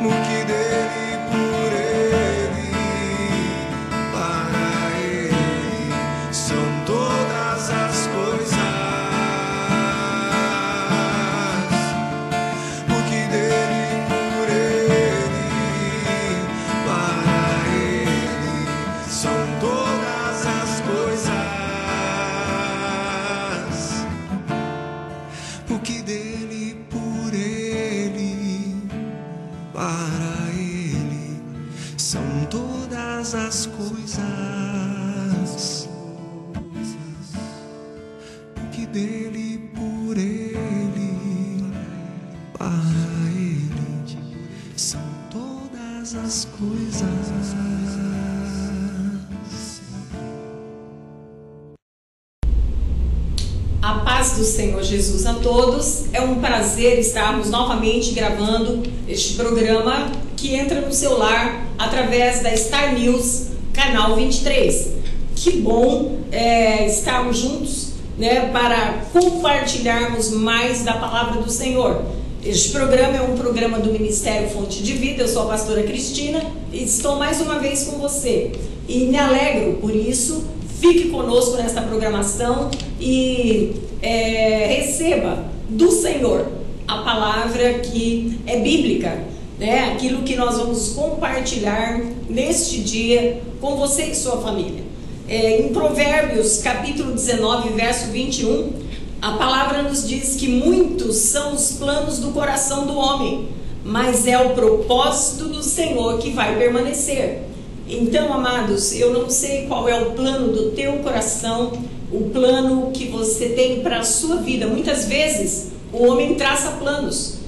no que dele, por ele, para ele são todas as coisas. No que dele, por ele, para ele são todas as coisas. O que dele, por ele, para ele são todas as coisas. O que dele, por ele, para ele são todas as coisas. A paz do Senhor Jesus a todos. É um prazer estarmos novamente gravando este programa que entra no seu lar através da Star News, canal 23. Que bom estarmos juntos, né, para compartilharmos mais da palavra do Senhor. Este programa é um programa do Ministério Fonte de Vida. Eu sou a pastora Cristina e estou mais uma vez com você. E me alegro por isso. Fique conosco nesta programação e receba do Senhor a palavra que é bíblica, né? Aquilo que nós vamos compartilhar neste dia com você e sua família. Em Provérbios, capítulo 19, verso 21, a palavra nos diz que muitos são os planos do coração do homem, mas é o propósito do Senhor que vai permanecer. Então, amados, eu não sei qual é o plano do teu coração, o plano que você tem para a sua vida. Muitas vezes o homem traça planos,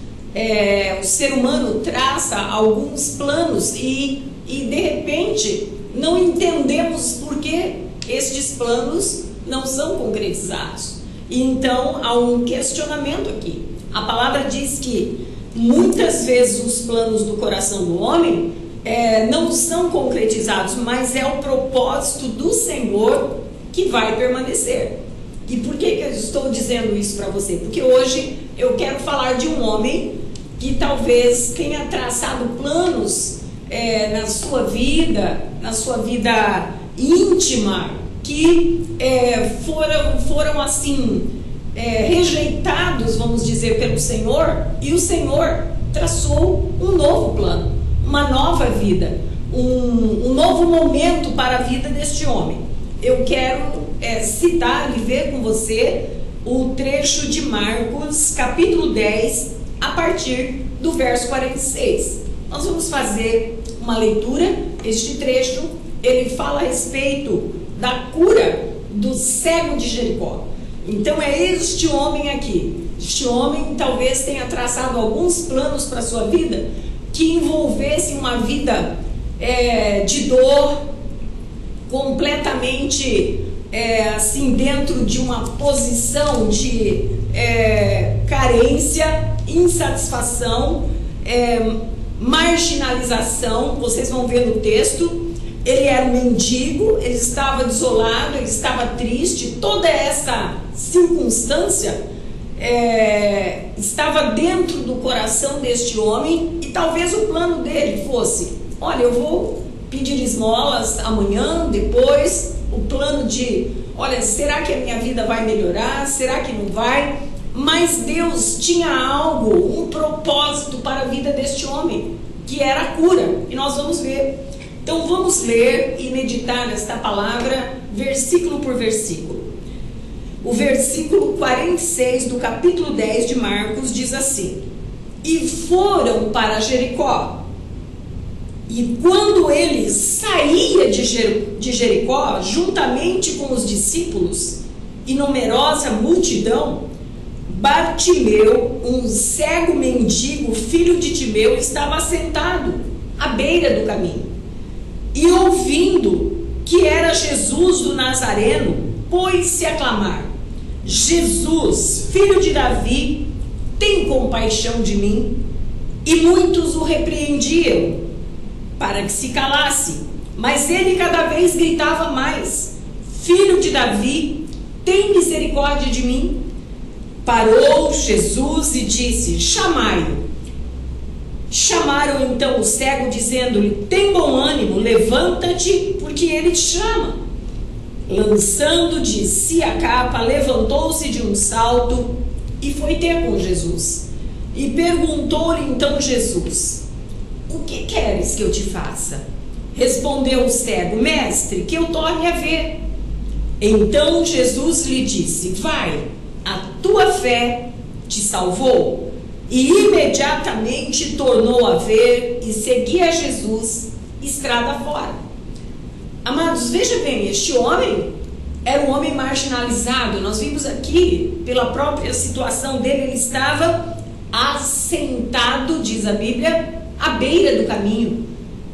o ser humano traça alguns planos e de repente não entendemos por que estes planos não são concretizados. E então há um questionamento aqui. A palavra diz que muitas vezes os planos do coração do homem não são concretizados, mas é o propósito do Senhor que vai permanecer. E por que eu estou dizendo isso para você? Porque hoje eu quero falar de um homem que talvez tenha traçado planos na sua vida íntima, que foram assim rejeitados, vamos dizer, pelo Senhor, e o Senhor traçou um novo plano, uma nova vida, um novo momento para a vida deste homem. Eu quero citar e ver com você o trecho de Marcos, capítulo 10, a partir do verso 46. Nós vamos fazer uma leitura. Este trecho, ele fala a respeito da cura do cego de Jericó. Então é este homem aqui. Este homem talvez tenha traçado alguns planos para a sua vida que envolvessem uma vida de dor, completamente assim, dentro de uma posição de carência, insatisfação, marginalização. Vocês vão ver no texto. Ele era um mendigo, ele estava desolado, ele estava triste. Toda essa circunstância estava dentro do coração deste homem, e talvez o plano dele fosse: olha, eu vou pedir esmolas amanhã, depois. O plano de, olha, será que a minha vida vai melhorar? Será que não vai? Mas Deus tinha algo, um propósito para a vida deste homem, que era a cura, e nós vamos ver. Então vamos ler e meditar nesta palavra, versículo por versículo. O versículo 46 do capítulo 10 de Marcos diz assim: e foram para Jericó. E quando ele saía de Jericó, juntamente com os discípulos e numerosa multidão, Bartimeu, um cego mendigo, filho de Timeu, estava sentado à beira do caminho. E ouvindo que era Jesus do Nazareno, pôs-se a clamar: Jesus, filho de Davi, tem compaixão de mim. E muitos o repreendiam para que se calasse, mas ele cada vez gritava mais: Filho de Davi, tem misericórdia de mim. Parou Jesus e disse: chamai-o. Chamaram então o cego, dizendo-lhe: tem bom ânimo, levanta-te, porque ele te chama. Lançando de si a capa, levantou-se de um salto e foi ter com Jesus. E perguntou-lhe então Jesus: o que queres que eu te faça? Respondeu o cego: mestre, que eu torne a ver. Então Jesus lhe disse: vai, a tua fé te salvou. E imediatamente tornou a ver e seguia Jesus estrada fora. Amados, veja bem, este homem era um homem marginalizado. Nós vimos aqui, pela própria situação dele, ele estava assentado, diz a Bíblia, à beira do caminho.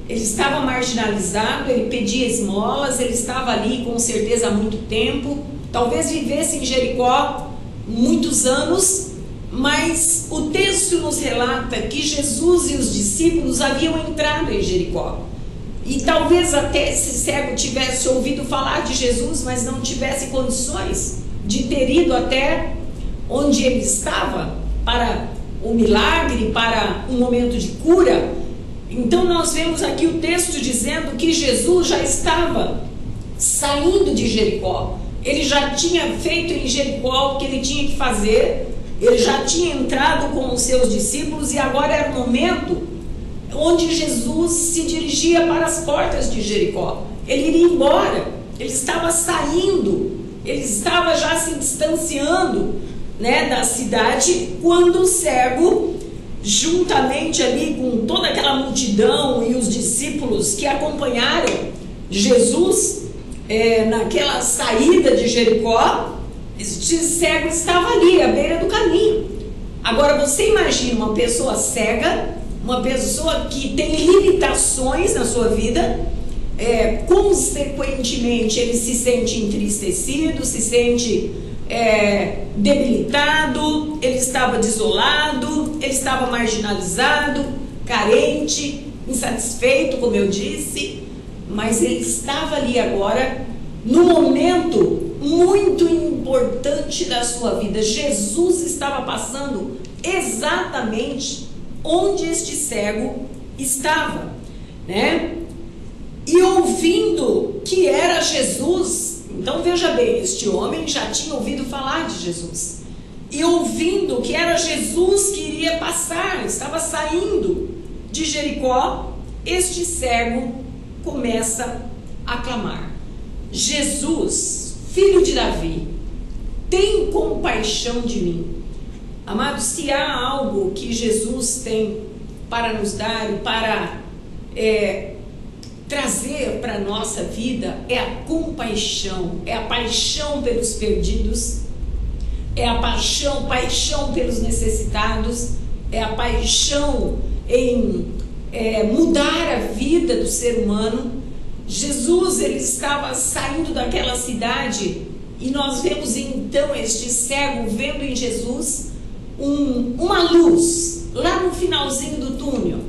Ele estava marginalizado, ele pedia esmolas, ele estava ali com certeza há muito tempo, talvez vivesse em Jericó muitos anos, mas o texto nos relata que Jesus e os discípulos haviam entrado em Jericó. E talvez até esse cego tivesse ouvido falar de Jesus, mas não tivesse condições de ter ido até onde ele estava para o milagre, para um momento de cura. Então nós vemos aqui o texto dizendo que Jesus já estava saindo de Jericó. Ele já tinha feito em Jericó o que ele tinha que fazer. Ele já tinha entrado com os seus discípulos e agora era o momento onde Jesus se dirigia para as portas de Jericó. Ele iria embora, ele estava saindo, ele estava já se distanciando, né, da cidade, quando o cego, juntamente ali com toda aquela multidão e os discípulos que acompanharam Jesus naquela saída de Jericó, este cego estava ali à beira do caminho. Agora você imagina uma pessoa cega, uma pessoa que tem limitações na sua vida, consequentemente ele se sente entristecido, se sente debilitado, ele estava desolado, ele estava marginalizado, carente, insatisfeito, como eu disse, mas ele estava ali agora no momento muito importante da sua vida. Jesus estava passando exatamente onde este cego estava, né? E ouvindo que era Jesus, então veja bem, este homem já tinha ouvido falar de Jesus, e ouvindo que era Jesus que iria passar, estava saindo de Jericó, este cego começa a clamar: Jesus, filho de Davi, tem compaixão de mim. Amados, se há algo que Jesus tem para nos dar e para trazer para a nossa vida, é a compaixão, é a paixão pelos perdidos, é a paixão pelos necessitados, é a paixão em mudar a vida do ser humano. Jesus, ele estava saindo daquela cidade e nós vemos então este cego vendo em Jesus uma luz lá no finalzinho do túnel,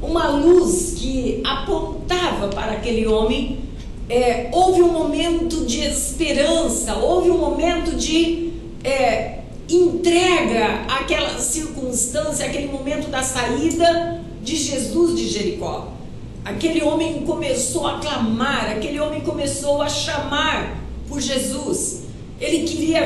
uma luz que apontava para aquele homem. Houve um momento de esperança, houve um momento de entrega àquela circunstância, aquele momento da saída de Jesus de Jericó. Aquele homem começou a clamar, aquele homem começou a chamar por Jesus. Ele queria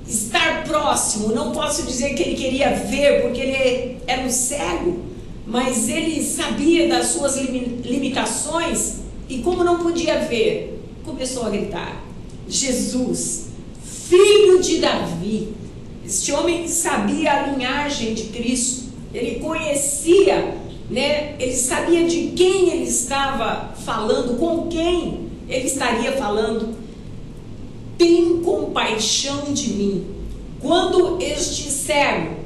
estar próximo. Não posso dizer que ele queria ver, porque ele era um cego, mas ele sabia das suas limitações e, como não podia ver, começou a gritar: Jesus, filho de Davi. Este homem sabia a linhagem de Cristo, ele conhecia, né? Ele sabia de quem ele estava falando, com quem ele estaria falando. Tem compaixão de mim. Quando este cego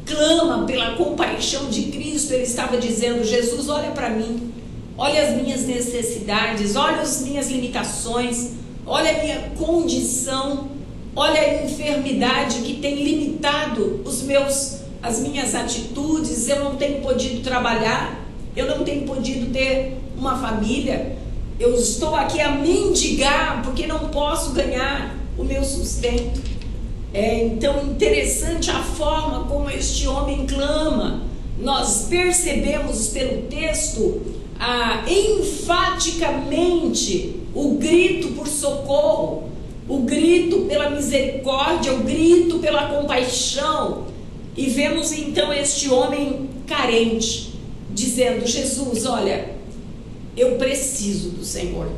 clama pela compaixão de Cristo, ele estava dizendo: Jesus, olha para mim, olha as minhas necessidades, olha as minhas limitações, olha a minha condição, olha a enfermidade que tem limitado as minhas atitudes. Eu não tenho podido trabalhar, eu não tenho podido ter uma família, eu estou aqui a mendigar porque não posso ganhar o meu sustento. Então interessante a forma como este homem clama, nós percebemos pelo texto enfaticamente o grito por socorro, o grito pela misericórdia, o grito pela compaixão. E vemos então este homem carente dizendo: Jesus, olha, eu preciso do Senhor.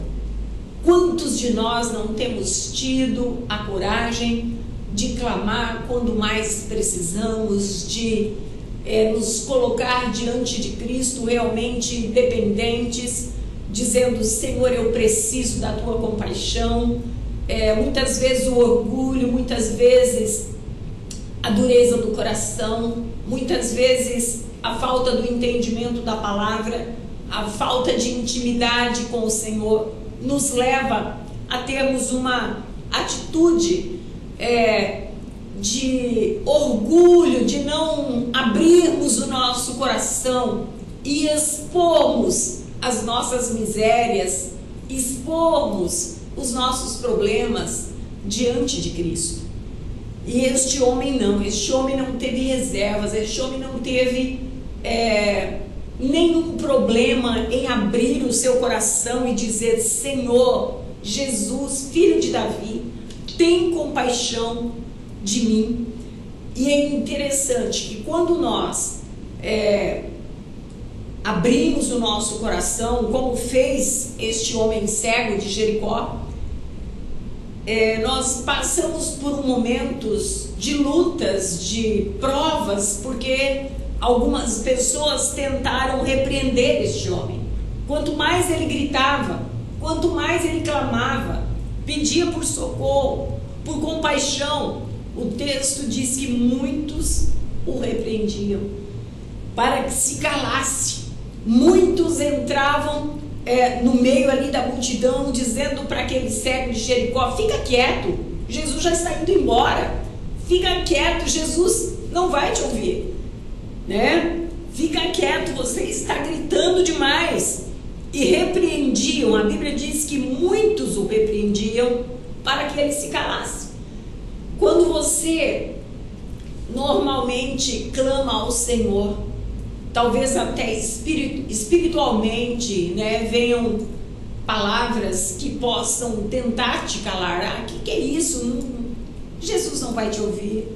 Quantos de nós não temos tido a coragem de clamar quando mais precisamos, de nos colocar diante de Cristo realmente dependentes, dizendo: Senhor, eu preciso da tua compaixão. Muitas vezes o orgulho, muitas vezes a dureza do coração, muitas vezes a falta do entendimento da palavra, a falta de intimidade com o Senhor nos leva a termos uma atitude de orgulho, de não abrirmos o nosso coração e expormos as nossas misérias, expormos os nossos problemas diante de Cristo. E este homem não teve reservas, este homem não teve nenhum problema em abrir o seu coração e dizer: Senhor, Jesus, filho de Davi, tem compaixão de mim. E é interessante que quando nós abrimos o nosso coração, como fez este homem cego de Jericó, nós passamos por momentos de lutas, de provas, porque algumas pessoas tentaram repreender este homem. Quanto mais ele gritava, quanto mais ele clamava, pedia por socorro, por compaixão, o texto diz que muitos o repreendiam para que se calasse. Muitos entravam no meio ali da multidão, dizendo para aquele cego de Jericó: fica quieto, Jesus já está indo embora, fica quieto, Jesus não vai te ouvir, né? Fica quieto, você está gritando demais. E repreendiam, a Bíblia diz que muitos o repreendiam para que ele se calasse. Quando você normalmente clama ao Senhor, talvez até espiritualmente, né, venham palavras que possam tentar te calar. Que é isso? Jesus não vai te ouvir.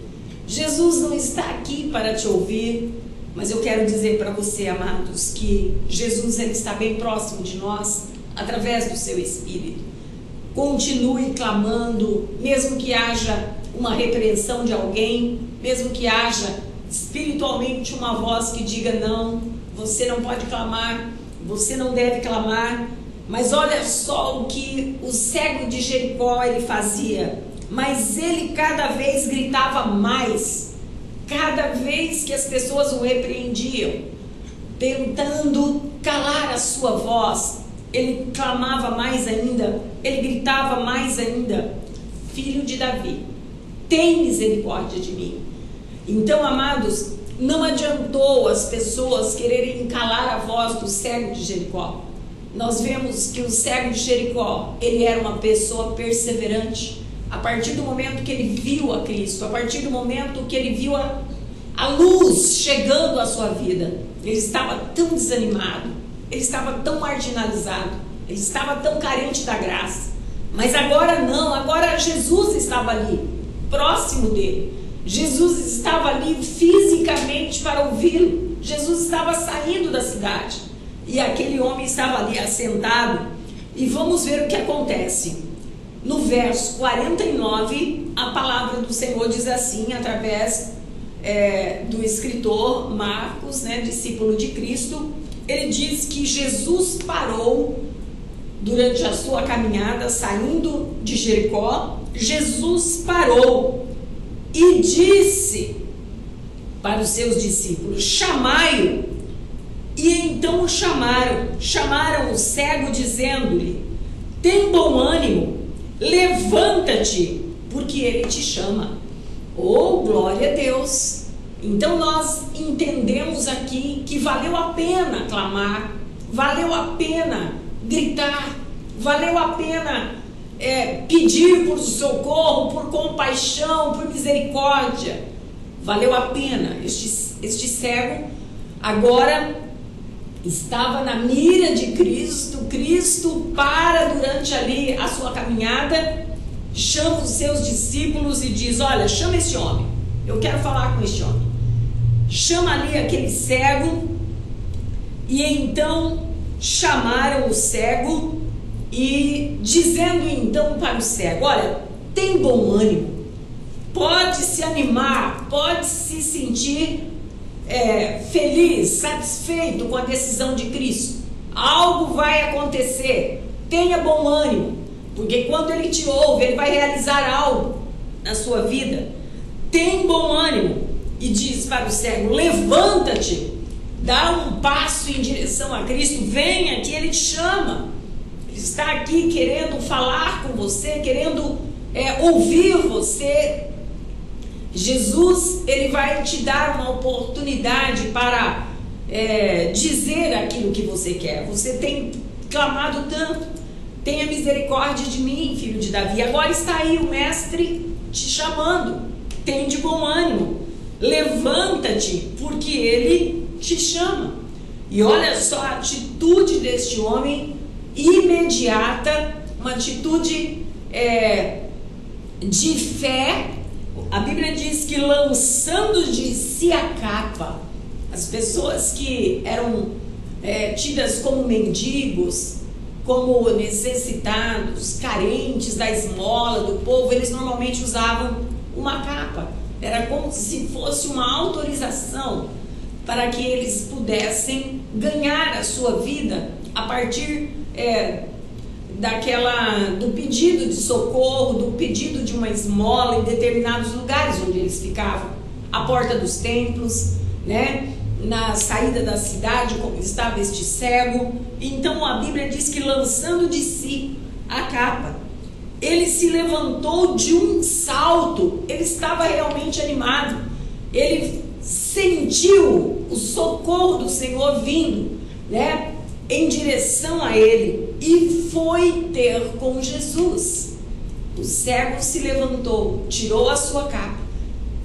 Jesus não está aqui para te ouvir. Mas eu quero dizer para você, amados, que Jesus, ele está bem próximo de nós através do seu Espírito. Continue clamando, mesmo que haja uma repreensão de alguém, mesmo que haja espiritualmente uma voz que diga: não, você não pode clamar, você não deve clamar. Mas olha só o que o cego de Jericó ele fazia. Mas ele cada vez gritava mais, cada vez que as pessoas o repreendiam, tentando calar a sua voz, ele clamava mais ainda, ele gritava mais ainda: filho de Davi, tem misericórdia de mim. Então, amados, não adiantou as pessoas quererem calar a voz do cego de Jericó. Nós vemos que o cego de Jericó, ele era uma pessoa perseverante. A partir do momento que ele viu a Cristo, a partir do momento que ele viu a luz chegando à sua vida, ele estava tão desanimado, ele estava tão marginalizado, ele estava tão carente da graça. Mas agora não, agora Jesus estava ali, próximo dele. Jesus estava ali fisicamente para ouvi-lo. Jesus estava saindo da cidade e aquele homem estava ali assentado. E vamos ver o que acontece. No verso 49, a palavra do Senhor diz assim, através do escritor Marcos, né, discípulo de Cristo. Ele diz que Jesus parou durante a sua caminhada, saindo de Jericó. Jesus parou e disse para os seus discípulos: chamai-o. E então o chamaram o cego, dizendo-lhe: tem bom ânimo, levanta-te, porque ele te chama. Oh, glória a Deus! Então nós entendemos aqui que valeu a pena clamar, valeu a pena gritar, valeu a pena pedir por socorro, por compaixão, por misericórdia. Valeu a pena. Este cego, agora estava na mira de Cristo. Cristo para durante ali a sua caminhada, chama os seus discípulos e diz: olha, chama esse homem, eu quero falar com este homem. Chama ali aquele cego, e então chamaram o cego, e dizendo então para o cego: olha, tem bom ânimo, pode se animar, pode se sentir feliz, satisfeito com a decisão de Cristo. Algo vai acontecer, tenha bom ânimo, porque quando Ele te ouve, Ele vai realizar algo na sua vida. Tem bom ânimo. E diz para o cego: levanta-te, dá um passo em direção a Cristo, venha que Ele te chama. Ele está aqui querendo falar com você, querendo ouvir você. Jesus, Ele vai te dar uma oportunidade para dizer aquilo que você quer. Você tem clamado tanto: tenha misericórdia de mim, filho de Davi. Agora está aí o Mestre te chamando. Tem de bom ânimo, levanta-te, porque Ele te chama. E olha só a atitude deste homem imediata, uma atitude de fé. A Bíblia diz que lançando de si a capa, as pessoas que eram tidas como mendigos, como necessitados, carentes da esmola do povo, eles normalmente usavam uma capa. Era como se fosse uma autorização para que eles pudessem ganhar a sua vida a partir do pedido de socorro, do pedido de uma esmola em determinados lugares onde eles ficavam. A porta dos templos, né? Na saída da cidade, como estava este cego. Então a Bíblia diz que lançando de si a capa, ele se levantou de um salto. Ele estava realmente animado. Ele sentiu o socorro do Senhor vindo, né, em direção a ele, e foi ter com Jesus. O cego se levantou, tirou a sua capa,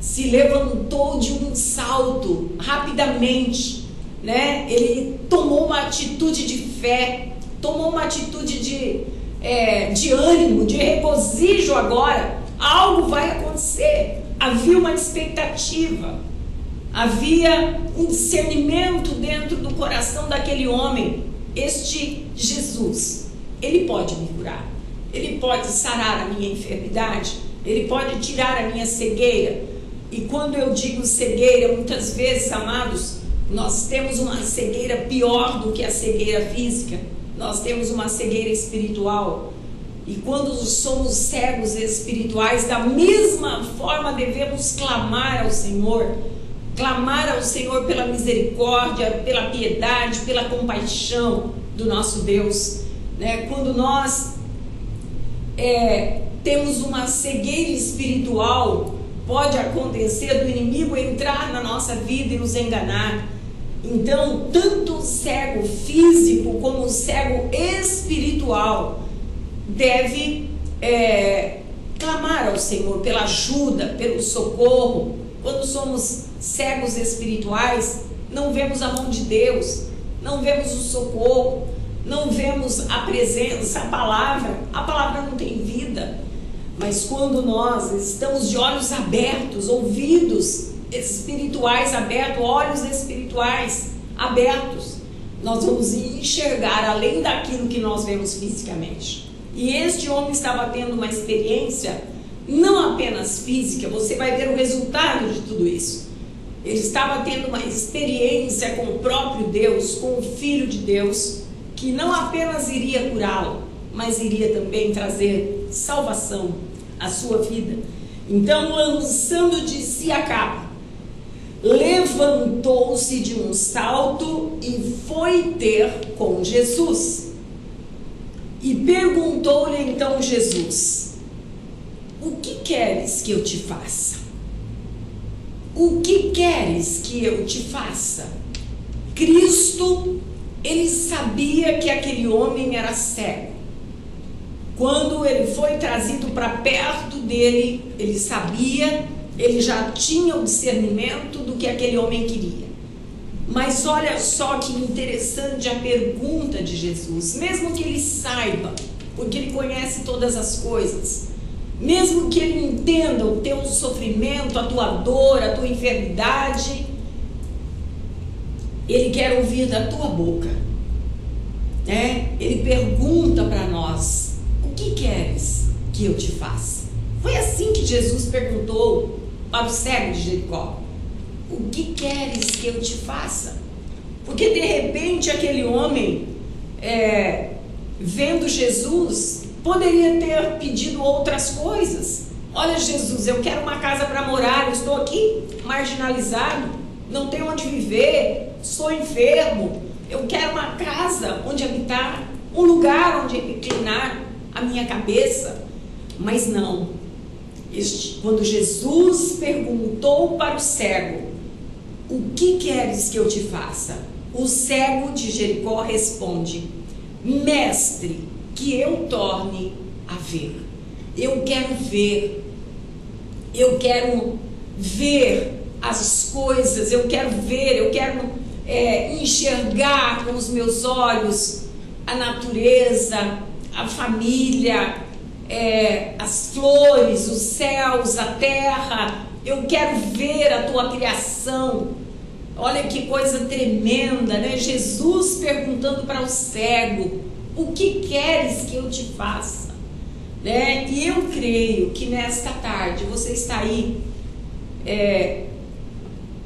se levantou de um salto rapidamente, né? Ele tomou uma atitude de fé, tomou uma atitude de ânimo, de regozijo. Agora algo vai acontecer. Havia uma expectativa, havia um discernimento dentro do coração daquele homem. Este Jesus, Ele pode me curar, Ele pode sarar a minha enfermidade, Ele pode tirar a minha cegueira. E quando eu digo cegueira, muitas vezes, amados, nós temos uma cegueira pior do que a cegueira física. Nós temos uma cegueira espiritual. E quando somos cegos espirituais, da mesma forma devemos clamar ao Senhor pela misericórdia, pela piedade, pela compaixão do nosso Deus, né? Quando nós temos uma cegueira espiritual, pode acontecer do inimigo entrar na nossa vida e nos enganar. Então, tanto o cego físico como o cego espiritual deve clamar ao Senhor pela ajuda, pelo socorro. Quando somos cegos espirituais, não vemos a mão de Deus, não vemos o socorro, não vemos a presença, a palavra não tem vida. Mas quando nós estamos de olhos abertos, ouvidos espirituais abertos, olhos espirituais abertos, nós vamos enxergar além daquilo que nós vemos fisicamente. E este homem estava tendo uma experiência não apenas física, você vai ver o resultado de tudo isso. Ele estava tendo uma experiência com o próprio Deus, com o Filho de Deus, que não apenas iria curá-lo, mas iria também trazer salvação à sua vida. Então, lançando de si a capa, levantou-se de um salto e foi ter com Jesus. E perguntou-lhe então Jesus: o que queres que eu te faça? O que queres que eu te faça? Cristo, ele sabia que aquele homem era cego. Quando ele foi trazido para perto dele, ele sabia, ele já tinha o discernimento do que aquele homem queria. Mas olha só que interessante a pergunta de Jesus. Mesmo que ele saiba, porque ele conhece todas as coisas, mesmo que ele entenda o teu sofrimento, a tua dor, a tua enfermidade, ele quer ouvir da tua boca, né? Ele pergunta para nós: o que queres que eu te faça? Foi assim que Jesus perguntou para o cego de Jericó: o que queres que eu te faça? Porque de repente aquele homem, vendo Jesus, poderia ter pedido outras coisas. Olha, Jesus, eu quero uma casa para morar, eu estou aqui marginalizado, não tenho onde viver, sou enfermo, eu quero uma casa onde habitar, um lugar onde reclinar a minha cabeça. Mas não, quando Jesus perguntou para o cego: o que queres que eu te faça? O cego de Jericó responde: mestre, que eu torne a ver. Eu quero ver as coisas, eu quero enxergar com os meus olhos a natureza, a família, as flores, os céus, a terra. Eu quero ver a tua criação. Olha que coisa tremenda, né? Jesus perguntando para o cego: o que queres que eu te faça? Né? E eu creio que nesta tarde você está aí,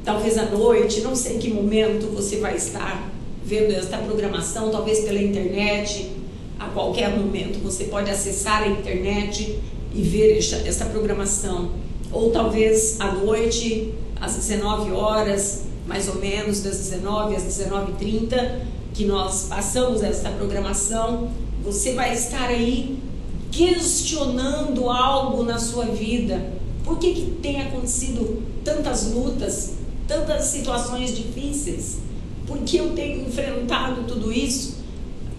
talvez à noite, não sei em que momento você vai estar vendo esta programação, talvez pela internet. A qualquer momento você pode acessar a internet e ver esta programação, ou talvez à noite, às 19 horas, mais ou menos, das 19 às 19h30, que nós passamos esta programação. Você vai estar aí questionando algo na sua vida. Por que tem acontecido tantas lutas, tantas situações difíceis? Por que eu tenho enfrentado tudo isso?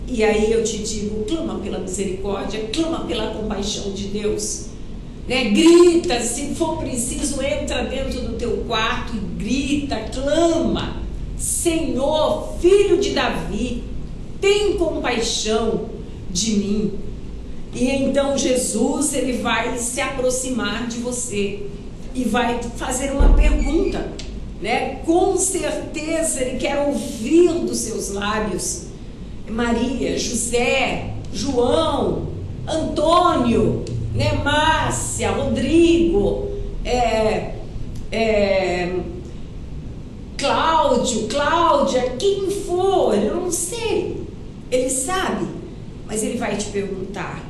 E aí eu te digo: clama pela misericórdia, clama pela compaixão de Deus, né? Grita, se for preciso, entra dentro do teu quarto e grita, clama: Senhor, filho de Davi, tem compaixão de mim. E então Jesus, ele vai se aproximar de você e vai fazer uma pergunta, né? Com certeza ele quer ouvir dos seus lábios: Maria, José, João, Antônio, né? Márcia, Rodrigo, Cláudio, Cláudia, quem for, eu não sei. Ele sabe, mas ele vai te perguntar: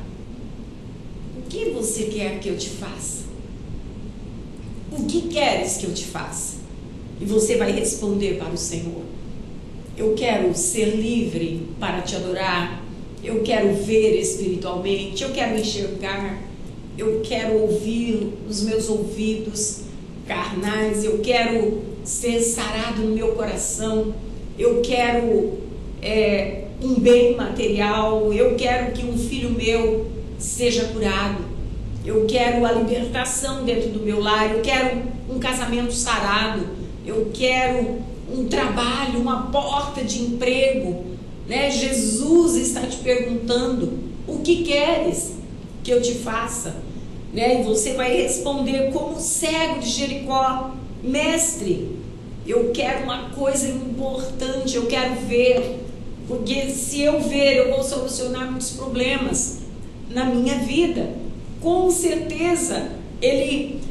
o que você quer que eu te faça? O que queres que eu te faça? E você vai responder para o Senhor: eu quero ser livre para te adorar, eu quero ver espiritualmente, eu quero enxergar, eu quero ouvir nos meus ouvidos carnais, eu quero ser sarado no meu coração, eu quero um bem material, eu quero que um filho meu seja curado, eu quero a libertação dentro do meu lar, eu quero um casamento sarado, eu quero um trabalho, uma porta de emprego, né? Jesus está te perguntando: o que queres que eu te faça? Né? E você vai responder como o cego de Jericó: mestre, eu quero uma coisa importante, eu quero ver, porque se eu ver, eu vou solucionar muitos problemas na minha vida. Com certeza ele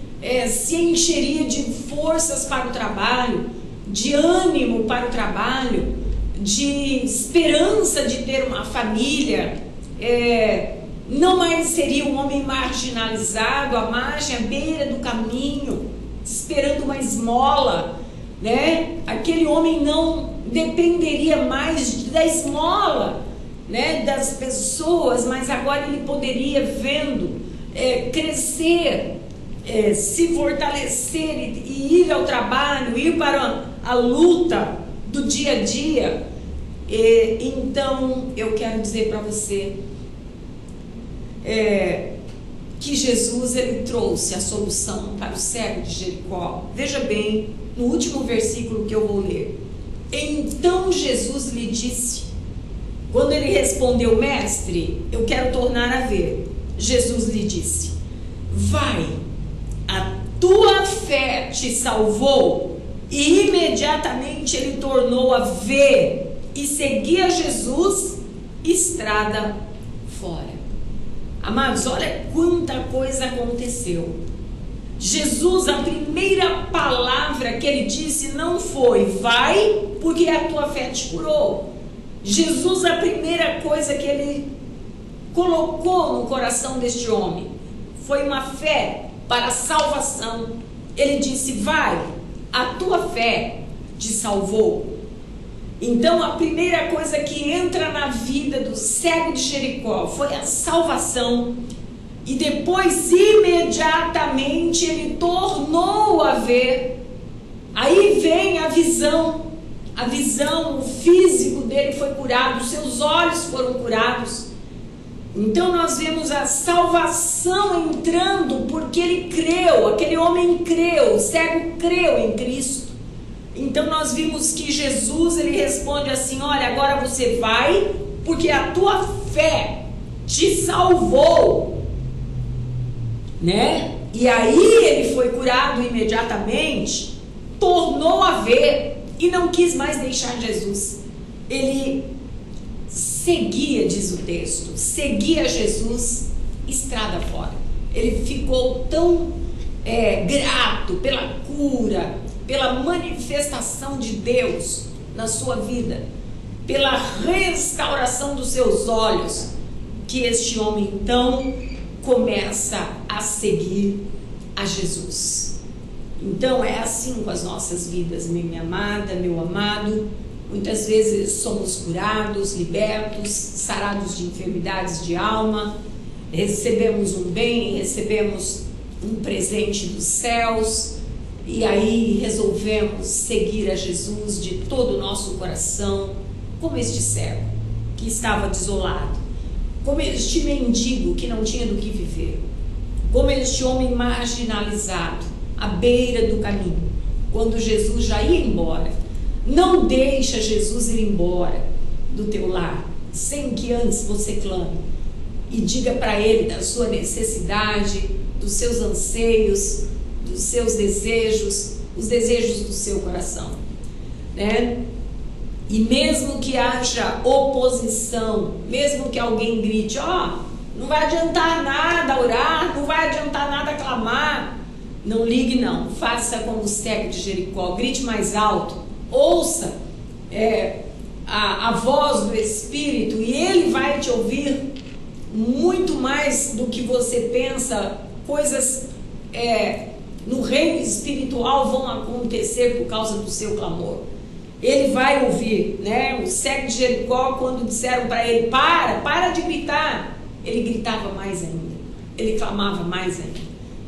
se encheria de forças para o trabalho, de ânimo para o trabalho, de esperança de ter uma família, não mais seria um homem marginalizado, à margem, à beira do caminho, esperando uma esmola, né? Aquele homem não dependeria mais da esmola, né, das pessoas, mas agora ele poderia, vendo, crescer, se fortalecer e ir ao trabalho, ir para a luta do dia a dia. Então eu quero dizer para você que Jesus, ele trouxe a solução para o cego de Jericó. Veja bem, no último versículo que eu vou ler: Então Jesus lhe disse, quando ele respondeu, mestre, eu quero tornar a ver. Jesus lhe disse, vai, a tua fé te salvou. E imediatamente ele tornou a ver e seguia Jesus estrada fora. Amados, olha quanta coisa aconteceu. Jesus, a primeira palavra que ele disse não foi, vai, porque a tua fé te curou. Jesus, a primeira coisa que ele colocou no coração deste homem foi uma fé para a salvação. Ele disse, vai, a tua fé te salvou. Então a primeira coisa que entra na vida do cego de Jericó foi a salvação. E depois imediatamente ele tornou a ver. Aí vem a visão, o físico dele foi curado, os seus olhos foram curados. Então nós vemos a salvação entrando porque ele creu, aquele homem creu, o cego creu em Cristo. Então nós vimos que Jesus, ele responde assim, olha, agora você vai porque a tua fé te salvou, né? E aí ele foi curado imediatamente, tornou a ver e não quis mais deixar Jesus. Ele seguia, diz o texto, seguia Jesus estrada fora. Ele ficou tão grato pela cura, pela manifestação de Deus na sua vida, pela restauração dos seus olhos, que este homem então começa a seguir a Jesus. Então é assim com as nossas vidas, minha amada, meu amado. Muitas vezes somos curados, libertos, sarados de enfermidades de alma, recebemos um bem, recebemos um presente dos céus, e aí resolvemos seguir a Jesus de todo o nosso coração, como este cego que estava desolado, como este mendigo que não tinha do que viver, como este homem marginalizado à beira do caminho, quando Jesus já ia embora. Não deixa Jesus ir embora do teu lar sem que antes você clame e diga para ele da sua necessidade, dos seus anseios, dos seus desejos, os desejos do seu coração, né? E mesmo que haja oposição, mesmo que alguém grite, não vai adiantar nada orar, não vai adiantar nada clamar, não ligue não, faça como o cego de Jericó, grite mais alto, ouça a voz do Espírito e ele vai te ouvir muito mais do que você pensa. Coisas no reino espiritual vão acontecer por causa do seu clamor. Ele vai ouvir, né? O cego de Jericó, quando disseram para ele, para de gritar, ele gritava mais ainda, ele clamava mais ainda.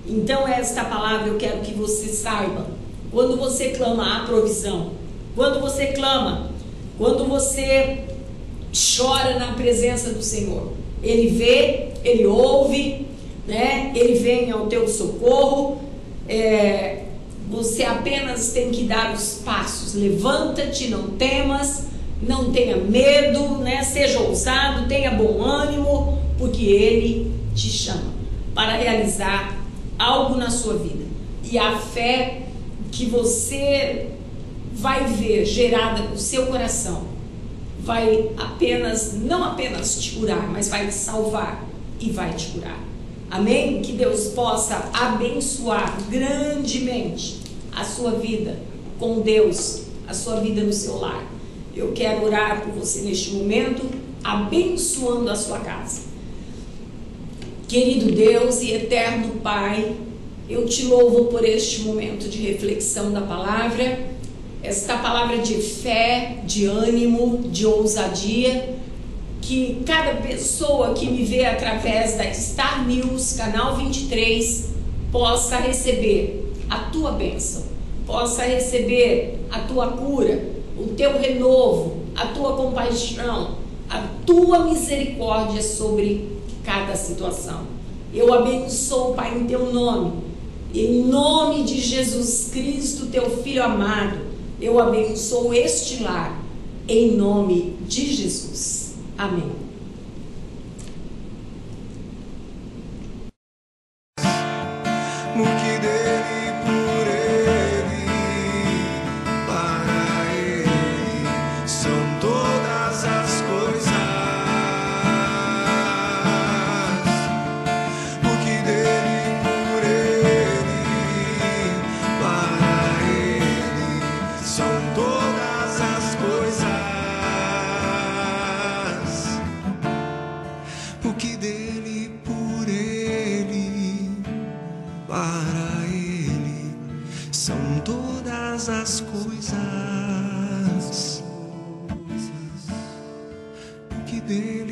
Então esta palavra eu quero que você saiba, quando você clama a provisão, quando você clama, quando você chora na presença do Senhor, ele vê, ele ouve, né? Ele vem ao teu socorro. Você apenas tem que dar os passos. Levanta-te, não temas, não tenha medo, né? Seja ousado, tenha bom ânimo, porque ele te chama para realizar algo na sua vida. E a fé que você vai ver gerada no seu coração vai não apenas te curar, mas vai te salvar e vai te curar. Amém? Que Deus possa abençoar grandemente a sua vida com Deus, a sua vida no seu lar. Eu quero orar por você neste momento, abençoando a sua casa. Querido Deus e eterno Pai, eu te louvo por este momento de reflexão da palavra, esta palavra de fé, de ânimo, de ousadia, que cada pessoa que me vê através da Star News, canal 23, possa receber a tua bênção, possa receber a tua cura, o teu renovo, a tua compaixão, a tua misericórdia sobre cada situação. Eu abençoo, Pai, em teu nome, em nome de Jesus Cristo, teu Filho amado. Eu abençoo este lar, em nome de Jesus. Amém. Porque dele, por ele, para ele, são todas as coisas. Porque dele, por ele, para ele, são todas as coisas. Porque dele, por ele, para ele são todas as coisas, porque dele